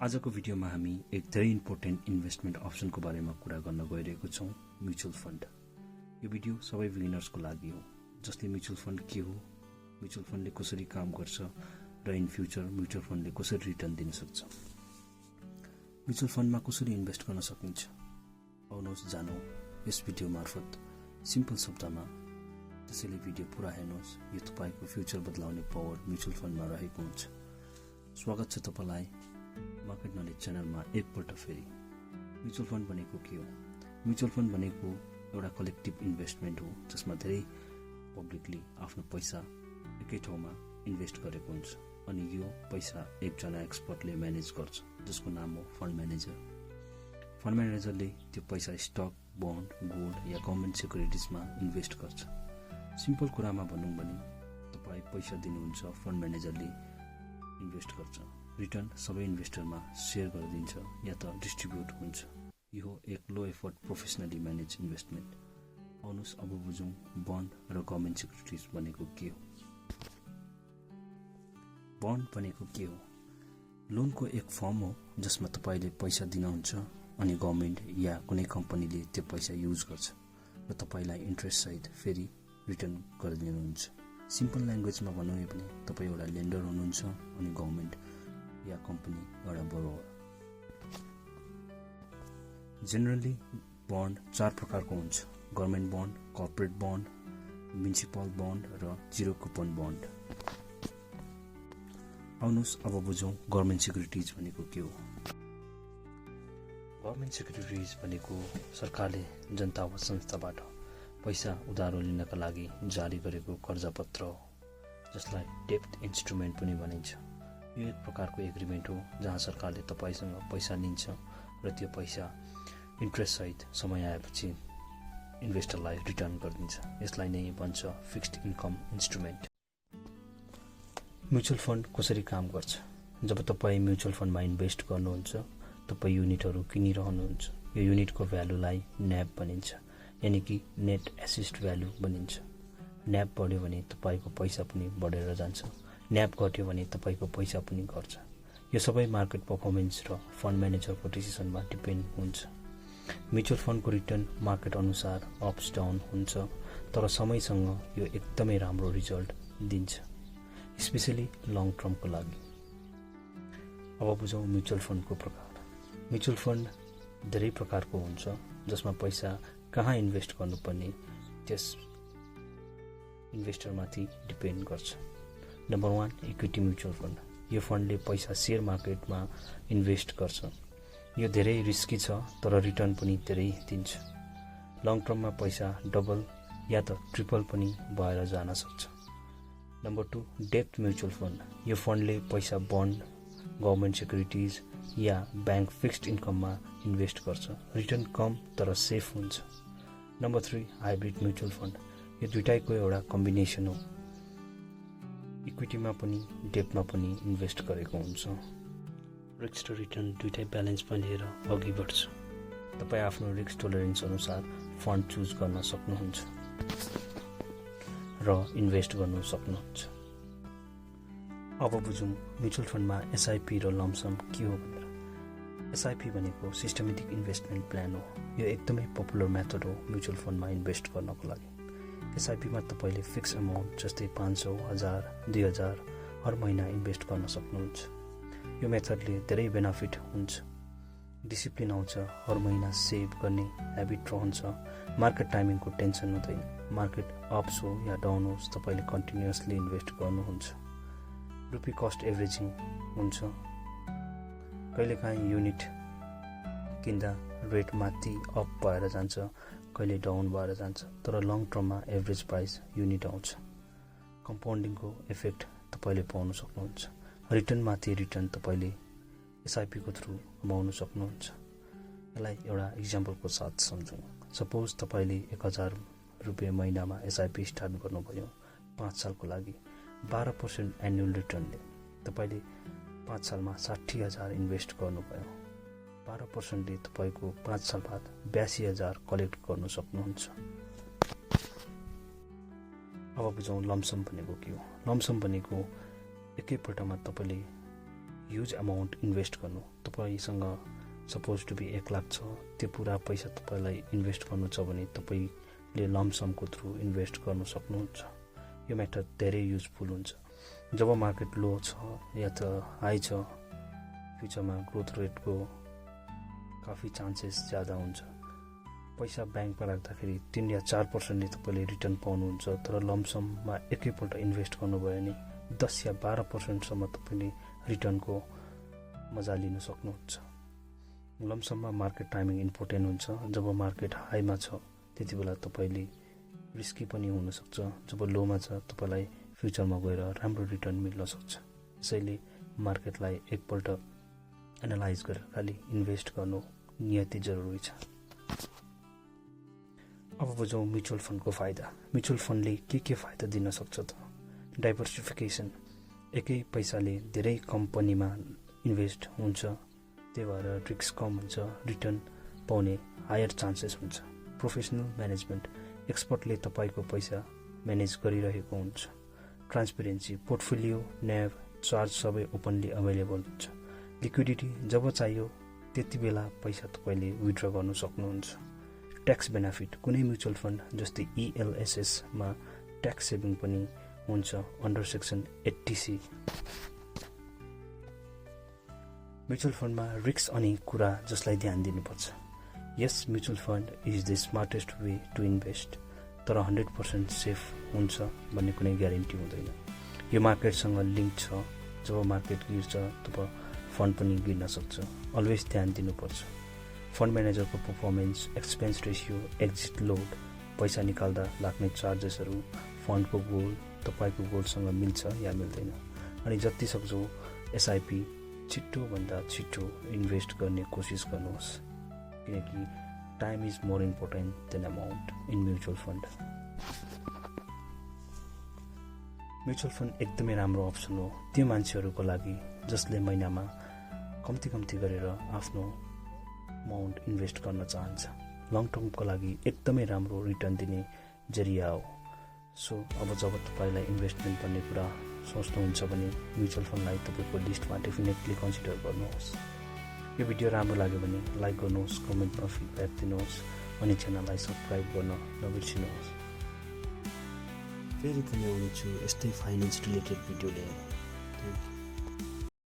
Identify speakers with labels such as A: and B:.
A: आजको भिडियोमा हामी एक धेरै इम्पोर्टेन्ट इन्भेस्टमेन्ट अप्सनको बारेमा कुरा गर्न गइरहेको छौं, म्युचुअल फन्ड। यो भिडियो सबै बिगिनर्सको लागि हो, जसले म्युचुअल फन्ड के हो, म्युचुअल फन्डले कसरी काम गर्छ र इन फ्युचर म्युचुअल फन्डले कसरी रिटर्न दिन सक्छ। म्युचुअल फन्डमा कसरी इन्भेस्ट गर्न सकिन्छ, आउनुहोस् जानौं यस भिडियो मार्फत सिम्पल शब्दमा। त्यसैले भिडियो पुरा हेर्नुहोस्, यो तपाईको फ्युचर बदलाउने पावर म्युचुअल फन्डमा रहेको हुन्छ। स्वागत छ तपाईलाई मार्केट नलेज च्यानलमा एकपल्ट फेरि। म्युचुअल फन्ड भनेको के हो? म्युचुअल फन्ड भनेको एउटा कलेक्टिभ इन्भेस्टमेन्ट हो, जसमा धेरै पब्लिकले आफ्नो पैसा एकै ठाउँमा इन्भेस्ट गरेको हुन्छ अनि यो पैसा एकजना एक्सपर्टले म्यानेज गर्छ, जसको नाम हो फन्ड म्यानेजर। फन्ड म्यानेजरले त्यो पैसा स्टक, बन्ड, गोल्ड या गभर्नमेन्ट सिक्युरिटिजमा इन्भेस्ट गर्छ। सिम्पल कुरामा भनौं भने तपाई पैसा दिनुहुन्छ, फन्ड म्यानेजरले इन्भेस्ट गर्छ, रिटर्न सबै इन्भेस्टरमा शेयर गरिदिन्छ या त डिस्ट्रिब्युट हुन्छ। यो एक low effort professionally manage investment. आउनुहोस् अब बुझौं बन्ड र गभर्नमेन्ट सिक्युरिटिज भनेको के हो। बन्ड भनेको के हो? लोनको एक फर्म हो जसमा तपाईले पैसा दिनुहुन्छ अनि गभर्नमेन्ट या कुनै कम्पनीले त्यो पैसा युज गर्छ र तपाईलाई इन्ट्रेस्ट सहित फेरि रिटर्न गरिदिनुहुन्छ। सिम्पल ल्याङ्ग्वेजमा भनौँ भने तपाई एउटा लेन्डर हुनुहुन्छ अनि गभर्नमेन्ट या कम्पनी एउटा बोरोवर। जेनरली बन्ड 4 प्रकारको हुन्छ: government bond, corporate bond, municipal bond र जिरो कुपन बन्ड। आउनुहोस् अब बुझौं गभर्नमेन्ट सिक्युरिटिज भनेको के हो। गभर्नमेन्ट सिक्युरिटिज भनेको सरकारले जनता वा संस्थाबाट पैसा उधारो लिनका लागि जारी गरेको कर्जापत्र हो, जसलाई डेब्ट इन्स्ट्रुमेन्ट पनि भनिन्छ। यो एक प्रकारको एग्रिमेन्ट हो जहाँ सरकारले तपाईसँग पैसा लिन्छ र त्यो पैसा इन्ट्रेस्ट सहित समय आएपछि इन्भेस्टरलाई रिटर्न गरिदिन्छ। यसलाई नै भन्छ fixed income instrument. Mutual fund कसरी काम गर्छ? जब तपाई म्युचुअल फन्डमा इन्भेस्ट गर्नुहुन्छ, तपाई युनिटहरू किनिरहनुहुन्छ। यो युनिटको भ्यालुलाई न्याब भनिन्छ, यानि कि नेट एसेट भ्यालु भनिन्छ। न्याब बढ्यो भने तपाईको पैसा पनि बढेर जान्छ, न्याब घट्यो भने तपाईको पैसा पनि घट्छ। यो सबै मार्केट पर्फर्मेन्स र फन्ड म्यानेजरको डिसिजनमा डिपेन्ड हुन्छ। म्युचुअल फन्डको रिटर्न मार्केट अनुसार अप्स डाउन हुन्छ, तर समयसँग यो एकदमै राम्रो रिजल्ट दिन्छ, स्पेशली लङ टर्मको लागि। अब बुझौं म्युचुअल फन्डको प्रकार। म्युचुअल फन्ड धेरै प्रकारको हुन्छ, जसमा पैसा कहाँ इन्भेस्ट गर्नुपर्ने त्यस इन्भेस्टरमाथि डिपेन्ड गर्छ। Number 1, equity mutual fund. यो फन्डले पैसा शेयर मार्केटमा इन्भेस्ट गर्छ। यो धेरै रिस्की छ, तर रिटर्न पनि धेरै दिन्छ। लङ टर्ममा पैसा डबल या त ट्रिपल पनि भएर जान सक्छ। नम्बर 2, डेब्ट म्युचुअल फन्ड। यो फन्डले पैसा बन्ड, गभर्नमेन्ट सिक्युरिटिज या ब्याङ्क फिक्स्ड इन्कममा इन्भेस्ट गर्छ। रिटर्न कम तर सेफ हुन्छ। Number 3, hybrid mutual fund. यो दुईटैको एउटा कम्बिनेसन हो, इक्विटीमा पनि डेब्टमा पनि इन्भेस्ट गरेको हुन्छ। रिस्क र रिटर्न दुईटै ब्यालेन्समा लिएर अघि बढ्छ। तपाई आफ्नो रिस्क टोलरेन्स अनुसार फन्ड चुज गर्न सक्नुहुन्छ र इन्भेस्ट गर्न सक्नुहुन्छ। अब बुझौं म्युचुअल फन्डमा एसआइपी र लमसम के हो भनेर। एसआइपी भनेको सिस्टमेटिक इन्भेस्टमेन्ट प्लान हो। यो एकदमै पपुलर मेथड हो म्युचुअल फन्डमा इन्भेस्ट गर्नको लागि। एसआइपीमा तपाईले फिक्स अमाउन्ट जस्तै 500, 1000, 2000 हर महिना इन्भेस्ट गर्न सक्नुहुन्छ। यो मेथडले धेरै बेनिफिट हुन्छ। डिसिप्लिन आउँछ, हर महिना सेभ गर्ने ह्याबिट रहन्छ, मार्केट टाइमिङको टेन्सन हुँदैन। मार्केट अप्स हो या डाउन होस्, तपाईले कन्टिन्युअसली इन्भेस्ट गर्नुहुन्छ। रुपी कस्ट एभरेजिङ हुन्छ। कहिलेकाहीँ युनिट किन्दा रेट माथि अप भएर जान्छ, कहिले डाउन भएर जान्छ, तर लङ टर्ममा एभरेज प्राइस युनिट आउँछ। कम्पाउन्डिङको इफेक्ट तपाईले पाउन सक्नुहुन्छ। रिटर्नमाथि रिटर्न तपाईले एसआइपीको थ्रु कमाउन सक्नुहुन्छ। यसलाई एउटा इक्जाम्पलको साथ सम्झौं। सपोज तपाईले 1000 रुपियाँ महिनामा एसआइपी स्टार्ट गर्नुभयो 5 सालको लागि। 12% एनुअल रिटर्नले तपाईले 5 सालमा 60,000 इन्भेस्ट गर्नुभयो। 12%ले तपाईको 5 साल बाद 82,000 कलेक्ट गर्न सक्नुहुन्छ। अब बुझौं लमसम भनेको के हो। लमसम भनेको एकैपल्टमा तपाईले ह्युज अमाउन्ट इन्भेस्ट गर्नु। तपाईसँग सपोज टु बी 1 लाख छ, त्यो पुरा पैसा तपाईँलाई इन्भेस्ट गर्नु छ भने तपाईँले लमसमको थ्रु इन्भेस्ट गर्न सक्नुहुन्छ। यो मेथड धेरै युजफुल हुन्छ। जब मार्केट लो छ या त हाई छ, फ्युचरमा ग्रोथ रेटको काफी चान्सेस ज्यादा हुन्छ। पैसा ब्याङ्कमा राख्दाखेरि 3 या 4% नै तपाईँले रिटर्न पाउनुहुन्छ, तर लमसममा एकैपल्ट इन्भेस्ट गर्नुभयो भने 10 या 12% सम्म तपाईँले रिटर्नको मजा लिन सक्नुहुन्छ। लमसममा मार्केट टाइमिङ इम्पोर्टेन्ट हुन्छ। जब मार्केट हाईमा छ त्यति बेला तपाईँले रिस्की पनि हुनसक्छ, जब लोमा छ तपाईँलाई फ्युचरमा गएर राम्रो रिटर्न मिल्न सक्छ। यसैले मार्केटलाई एकपल्ट एनालाइज गरेर खालि इन्भेस्ट गर्नु नियति जरुरी छ। अब बुझौँ म्युचुअल फन्डको फाइदा। म्युचुअल फन्डले के फाइदा दिन सक्छ त? डाइभर्सिफिकेसन, एकै पैसाले धेरै कम्पनीमा इन्भेस्ट हुन्छ, त्यही भएर रिस्क कम हुन्छ, रिटर्न पाउने हायर चान्सेस हुन्छ। प्रोफेसनल म्यानेजमेन्ट, एक्सपर्टले तपाईँको पैसा म्यानेज गरिरहेको हुन्छ। ट्रान्सपेरेन्सी, पोर्टफोलियो, न्याभ, चार्ज सबै ओपनली अभाइलेबल हुन्छ। लिक्विडिटी, जब चाहियो त्यति बेला पैसा तपाईँले विथड्र गर्न सक्नुहुन्छ। ट्याक्स बेनिफिट, कुनै म्युचुअल फन्ड जस्तै ELSS मा ट्याक्स सेभिङ पनि हुन्छ अन्डर सेक्सन 80C। म्युचुअल फन्डमा रिस्क अनि कुरा जसलाई ध्यान दिनुपर्छ। यस mutual fund is the smartest way to invest, तर 100% सेफ हुन्छ भन्ने कुनै ग्यारेन्टी हुँदैन। यो मार्केटसँग लिङ्क छ। जब मार्केट गिर्छ तब फन्ड पनि गिर्न सक्छ। अलवेज ध्यान दिनुपर्छ। फन्ड म्यानेजरको performance, expense ratio, exit load, पैसा निकाल्दा लाग्ने चार्जेसहरू, फन्डको गोल तपाईँको गोलसँग मिल्छ या मिल्दैन। अनि जति सक्छौ SIP छिट्टोभन्दा छिट्टो इन्भेस्ट गर्ने कोसिस गर्नुहोस्, किनकि time is more important then amount in mutual fund. Mutual fund एकदमै राम्रो अप्सन हो त्यो मान्छेहरूको लागि जसले महिनामा कम्ती गरेर आफ्नो अमाउन्ट इन्भेस्ट गर्न चाहन्छ। लङ टर्मको लागि एकदमै राम्रो रिटर्न दिने जरिया हो। सो अब जब तपाईँलाई इन्भेस्टमेन्ट गर्ने कुरा सोच्नुहुन्छ भने म्युचुअल फन्डलाई तपाईँको लिस्टमा डेफिनेटली कन्सिडर गर्नुहोस्। यो भिडियो राम्रो लाग्यो भने लाइक गर्नुहोस्, कमेन्टमा फिडब्याक दिनुहोस् अनि च्यानललाई सब्सक्राइब गर्न नबिर्सिनुहोस्। फेरि पनि आउनेछु यस्तै फाइनेन्स रिलेटेड भिडियो लिएर। Thank you.